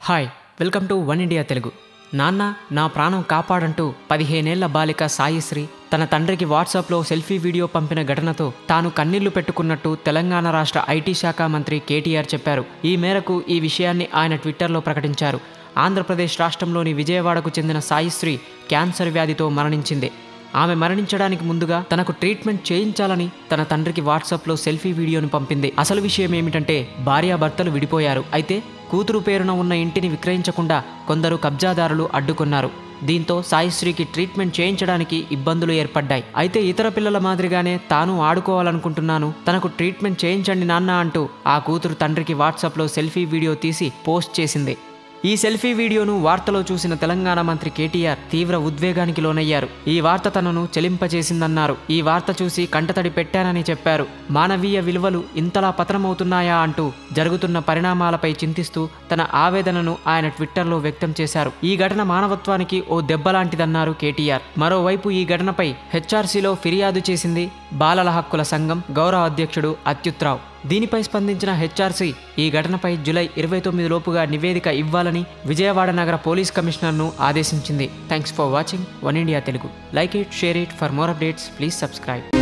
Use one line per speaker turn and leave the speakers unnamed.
Hi welcome to one India Telugu. నాన్న నా ప్రాణం కాపాడంటూ 15 ఏళ్ల బాలిక సాయిశ్రీ తన తండ్రికి వాట్సాప్లో సెల్ఫీ వీడియో పంపిన ఘటనతో తాను కన్నీళ్లు పెట్టుకున్నట్టు తెలంగాణ రాష్ట్ర ఐటీ శాఖ మంత్రి కేటీఆర్ చెప్పారు. ఈ మేరకు ఈ విషయాన్ని ఆయన ట్విట్టర్లో ప్రకటించారు. ఆంధ్రప్రదేశ్ రాష్ట్రంలోని విజయవాడకు చెందిన సాయిశ్రీ క్యాన్సర్ వ్యాధితో మరణించింది. ఆమె మరణించడానికి ముందుగా తనకు ట్రీట్మెంట్ చేయించాలని తన తండ్రికి వాట్సాప్లో సెల్ఫీ వీడియోను పంపింది. అసలు విషయం ఏమిటంటే భార్యాభర్తలు విడిపోయారు. అయితే కూతురు పేరున ఉన్న ఇంటిని విక్రయించకుండా కొందరు కబ్జాదారులు అడ్డుకున్నారు. దీంతో సాయిశ్రీకి ట్రీట్మెంట్ చేయించడానికి ఇబ్బందులు ఏర్పడ్డాయి. అయితే ఇతర పిల్లల మాదిరిగానే తాను ఆడుకోవాలనుకుంటున్నాను, తనకు ట్రీట్మెంట్ చేయించండి నాన్న అంటూ ఆ కూతురు తండ్రికి వాట్సాప్లో సెల్ఫీ వీడియో తీసి పోస్ట్ చేసింది. ఈ సెల్ఫీ వీడియోను వార్తలో చూసిన తెలంగాణ మంత్రి కేటీఆర్ తీవ్ర ఉద్వేగానికి లోనయ్యారు. ఈ వార్త తనను చెలింపచేసిందన్నారు. ఈ వార్త చూసి కంటతడి పెట్టానని చెప్పారు. మానవీయ విలువలు ఇంతలా పతనమవుతున్నాయా అంటూ జరుగుతున్న పరిణామాలపై చింతిస్తూ తన ఆవేదనను ఆయన ట్విట్టర్లో వ్యక్తం చేశారు. ఈ ఘటన మానవత్వానికి ఓ దెబ్బలాంటిదన్నారు కేటీఆర్. మరోవైపు ఈ ఘటనపై హెచ్ఆర్సీలో ఫిర్యాదు చేసింది బాలల హక్కుల సంఘం గౌరవ అధ్యక్షుడు అత్యుత్రావ్. దీనిపై స్పందించిన హెచ్ఆర్సీ ఈ ఘటనపై జూలై 29 లోపుగా నివేదిక ఇవ్వాలని విజయవాడ నగర పోలీస్ కమిషనర్ను ఆదేశించింది. Thanks for watching one India Telugu. Like it, share it. For more updates please subscribe.